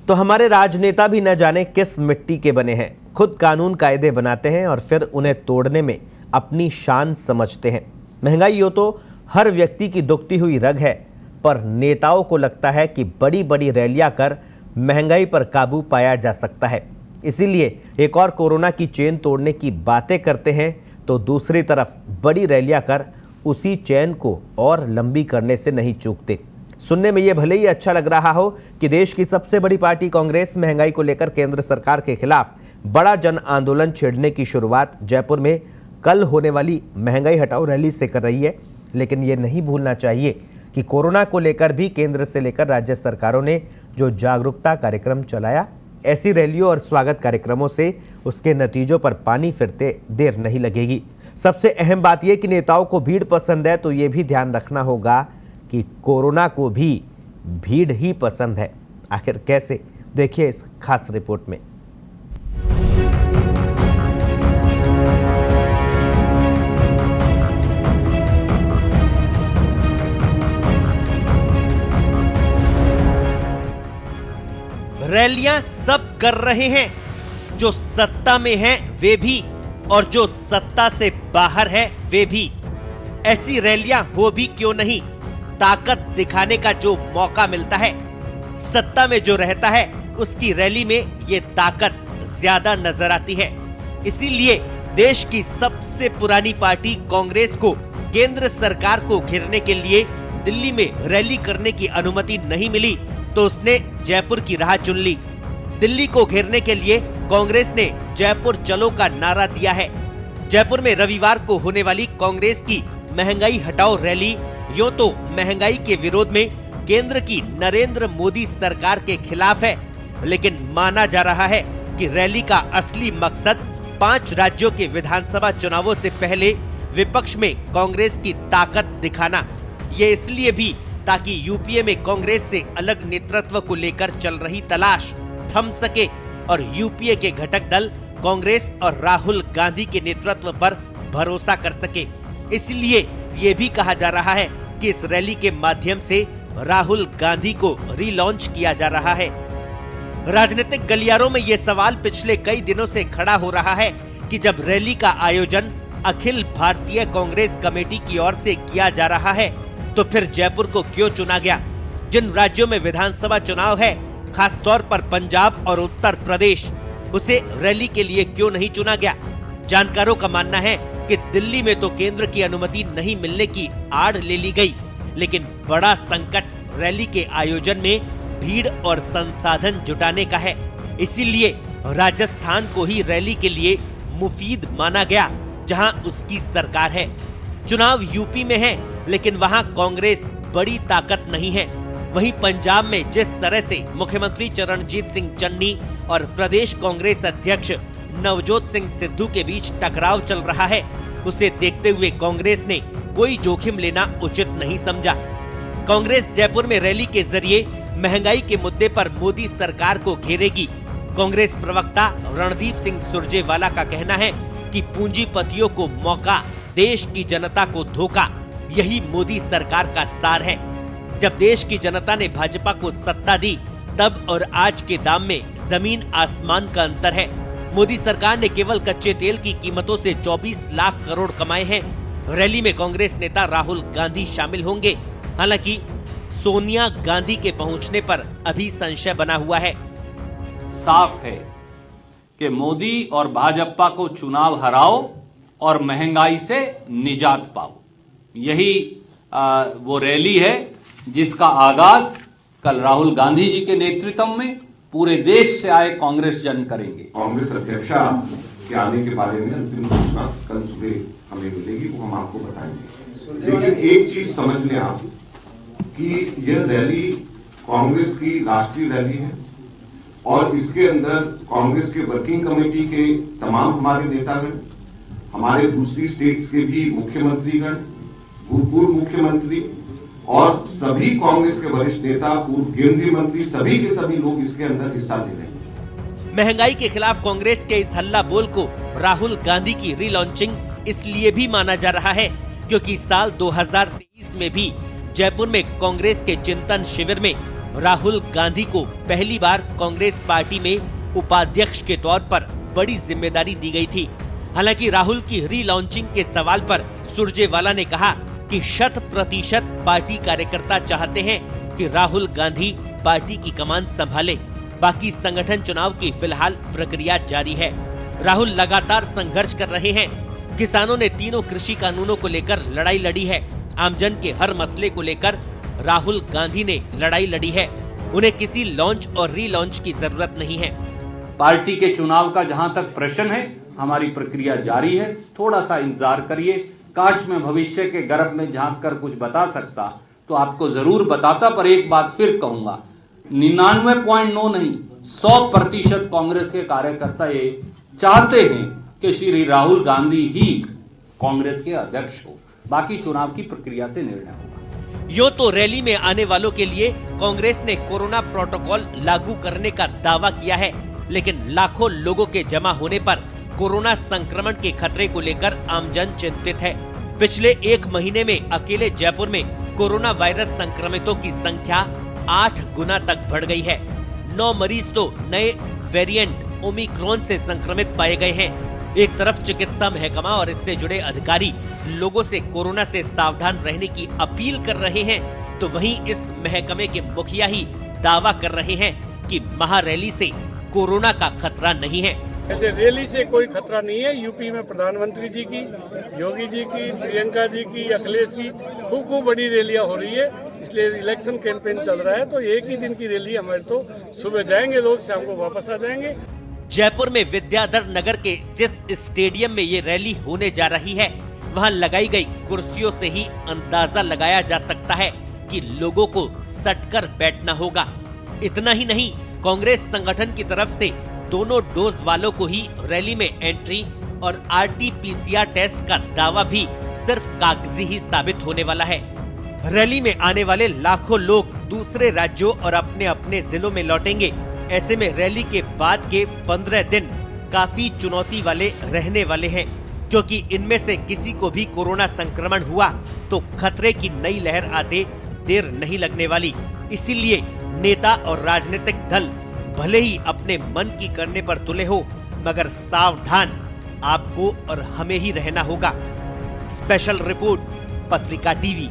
तो हमारे राजनेता भी न जाने किस मिट्टी के बने हैं। खुद कानून कायदे बनाते हैं और फिर उन्हें तोड़ने में अपनी शान समझते हैं। महंगाई हो तो हर व्यक्ति की दुखती हुई रग है, पर नेताओं को लगता है कि बड़ी बड़ी रैलियां कर महंगाई पर काबू पाया जा सकता है। इसीलिए एक और कोरोना की चेन तोड़ने की बातें करते हैं, तो दूसरी तरफ बड़ी रैलियां कर उसी चेन को और लंबी करने से नहीं चूकते। सुनने में ये भले ही अच्छा लग रहा हो कि देश की सबसे बड़ी पार्टी कांग्रेस महंगाई को लेकर केंद्र सरकार के खिलाफ बड़ा जन आंदोलन छेड़ने की शुरुआत जयपुर में कल होने वाली महंगाई हटाओ रैली से कर रही है, लेकिन ये नहीं भूलना चाहिए कि कोरोना को लेकर भी केंद्र से लेकर राज्य सरकारों ने जो जागरूकता कार्यक्रम चलाया, ऐसी रैलियों और स्वागत कार्यक्रमों से उसके नतीजों पर पानी फिरते देर नहीं लगेगी। सबसे अहम बात यह कि नेताओं को भीड़ पसंद है, तो ये भी ध्यान रखना होगा कि कोरोना को भी भीड़ ही पसंद है। आखिर कैसे, देखिए इस खास रिपोर्ट में। रैलियां सब कर रहे हैं, जो सत्ता में हैं वे भी और जो सत्ता से बाहर है वे भी। ऐसी रैलियां हो भी क्यों नहीं, ताकत दिखाने का जो मौका मिलता है, सत्ता में जो रहता है उसकी रैली में ये ताकत ज्यादा नजर आती है। इसीलिए देश की सबसे पुरानी पार्टी कांग्रेस को केंद्र सरकार को घेरने के लिए दिल्ली में रैली करने की अनुमति नहीं मिली, तो उसने जयपुर की राह चुन ली। दिल्ली को घेरने के लिए कांग्रेस ने जयपुर चलो का नारा दिया है। जयपुर में रविवार को होने वाली कांग्रेस की महंगाई हटाओ रैली यूं तो महंगाई के विरोध में केंद्र की नरेंद्र मोदी सरकार के खिलाफ है, लेकिन माना जा रहा है कि रैली का असली मकसद 5 राज्यों के विधानसभा चुनावों से पहले विपक्ष में कांग्रेस की ताकत दिखाना। ये इसलिए भी ताकि यूपीए में कांग्रेस से अलग नेतृत्व को लेकर चल रही तलाश थम सके और यूपीए के घटक दल कांग्रेस और राहुल गांधी के नेतृत्व पर भरोसा कर सके। इसलिए ये भी कहा जा रहा है कि इस रैली के माध्यम से राहुल गांधी को रीलॉन्च किया जा रहा है। राजनीतिक गलियारों में ये सवाल पिछले कई दिनों से खड़ा हो रहा है कि जब रैली का आयोजन अखिल भारतीय कांग्रेस कमेटी की ओर से किया जा रहा है, तो फिर जयपुर को क्यों चुना गया। जिन राज्यों में विधानसभा चुनाव है, खासतौर पर पंजाब और उत्तर प्रदेश, उसे रैली के लिए क्यों नहीं चुना गया। जानकारों का मानना है कि दिल्ली में तो केंद्र की अनुमति नहीं मिलने की आड़ ले ली गई, लेकिन बड़ा संकट रैली के आयोजन में भीड़ और संसाधन जुटाने का है। इसीलिए राजस्थान को ही रैली के लिए मुफीद माना गया, जहां उसकी सरकार है। चुनाव यूपी में है, लेकिन वहां कांग्रेस बड़ी ताकत नहीं है। वहीं पंजाब में जिस तरह से मुख्यमंत्री चरणजीत सिंह चन्नी और प्रदेश कांग्रेस अध्यक्ष नवजोत सिंह सिद्धू के बीच टकराव चल रहा है, उसे देखते हुए कांग्रेस ने कोई जोखिम लेना उचित नहीं समझा। कांग्रेस जयपुर में रैली के जरिए महंगाई के मुद्दे पर मोदी सरकार को घेरेगी। कांग्रेस प्रवक्ता रणदीप सिंह सुरजेवाला का कहना है कि पूंजीपतियों को मौका, देश की जनता को धोखा, यही मोदी सरकार का सार है। जब देश की जनता ने भाजपा को सत्ता दी, तब और आज के दाम में जमीन आसमान का अंतर है। मोदी सरकार ने केवल कच्चे तेल की कीमतों से 24 लाख करोड़ कमाए हैं। रैली में कांग्रेस नेता राहुल गांधी शामिल होंगे। हालांकि सोनिया गांधी के पहुंचने पर अभी संशय बना हुआ है। साफ है कि मोदी और भाजपा को चुनाव हराओ और महंगाई से निजात पाओ। यही वो रैली है जिसका आगाज कल राहुल गांधी जी के नेतृत्व में पूरे देश से आए कांग्रेस जन करेंगे। कांग्रेस अध्यक्षा के आने के बारे में अंतिम सूचना कल सुबह हमें मिलेगी, वो हम आपको बताएंगे। लेकिन एक चीज समझ लें आप कि यह रैली कांग्रेस की राष्ट्रीय रैली है और इसके अंदर कांग्रेस के वर्किंग कमेटी के तमाम हमारे नेतागण, हमारे दूसरी स्टेट्स के भी मुख्यमंत्रीगण, पूर्व मुख्यमंत्री और सभी कांग्रेस के वरिष्ठ नेता, पूर्व केंद्रीय मंत्री, सभी के सभी लोग इसके अंदर हिस्सा ले रहे हैं। महंगाई के खिलाफ कांग्रेस के इस हल्ला बोल को राहुल गांधी की रीलॉन्चिंग इसलिए भी माना जा रहा है क्योंकि साल 2023 में भी जयपुर में कांग्रेस के चिंतन शिविर में राहुल गांधी को पहली बार कांग्रेस पार्टी में उपाध्यक्ष के तौर पर बड़ी जिम्मेदारी दी गई थी। हालांकि राहुल की रीलॉन्चिंग के सवाल पर सुरजेवाला ने कहा कि 100% पार्टी कार्यकर्ता चाहते हैं कि राहुल गांधी पार्टी की कमान संभाले। बाकी संगठन चुनाव की फिलहाल प्रक्रिया जारी है। राहुल लगातार संघर्ष कर रहे हैं। किसानों ने तीनों कृषि कानूनों को लेकर लड़ाई लड़ी है। आमजन के हर मसले को लेकर राहुल गांधी ने लड़ाई लड़ी है। उन्हें किसी लॉन्च और रीलॉन्च की जरूरत नहीं है। पार्टी के चुनाव का जहां तक प्रश्न है, हमारी प्रक्रिया जारी है। थोड़ा सा इंतजार करिए। काश मैं भविष्य के गर्भ में झांक कर कुछ बता सकता तो आपको जरूर बताता, पर एक बात फिर कहूंगा, 99.9 नहीं 100% कांग्रेस के कार्यकर्ता ये चाहते हैं कि श्री राहुल गांधी ही कांग्रेस के अध्यक्ष हो। बाकी चुनाव की प्रक्रिया से निर्णय होगा। यो तो रैली में आने वालों के लिए कांग्रेस ने कोरोना प्रोटोकॉल लागू करने का दावा किया है, लेकिन लाखों लोगों के जमा होने पर कोरोना संक्रमण के खतरे को लेकर आमजन चिंतित है। पिछले 1 महीने में अकेले जयपुर में कोरोना वायरस संक्रमितों की संख्या 8 गुना तक बढ़ गई है। 9 मरीज तो नए वेरिएंट ओमिक्रॉन से संक्रमित पाए गए हैं। एक तरफ चिकित्सा महकमा और इससे जुड़े अधिकारी लोगों से कोरोना से सावधान रहने की अपील कर रहे हैं, तो वहीं इस महकमे के मुखिया ही दावा कर रहे हैं कि महारैली से कोरोना का खतरा नहीं है। ऐसे रैली से कोई खतरा नहीं है। यूपी में प्रधानमंत्री जी की, योगी जी की, प्रियंका जी की, अखिलेश की खूब बड़ी रैलियां हो रही है। इसलिए इलेक्शन कैंपेन चल रहा है, तो एक ही दिन की रैली हमारे, तो सुबह जाएंगे लोग, शाम को वापस आ जाएंगे। जयपुर में विद्याधर नगर के जिस स्टेडियम में ये रैली होने जा रही है, वहां लगाई गई कुर्सियों से ही अंदाजा लगाया जा सकता है कि लोगों को सटकर बैठना होगा। इतना ही नहीं, कांग्रेस संगठन की तरफ से दोनों डोज वालों को ही रैली में एंट्री और RT-PCR टेस्ट का दावा भी सिर्फ कागजी ही साबित होने वाला है। रैली में आने वाले लाखों लोग दूसरे राज्यों और अपने अपने जिलों में लौटेंगे। ऐसे में रैली के बाद के 15 दिन काफी चुनौती वाले रहने वाले हैं, क्योंकि इनमें से किसी को भी कोरोना संक्रमण हुआ तो खतरे की नई लहर आते देर नहीं लगने वाली। इसीलिए नेता और राजनीतिक दल भले ही अपने मन की करने पर तुले हो, मगर सावधान आपको और हमें ही रहना होगा। स्पेशल रिपोर्ट, पत्रिका टीवी।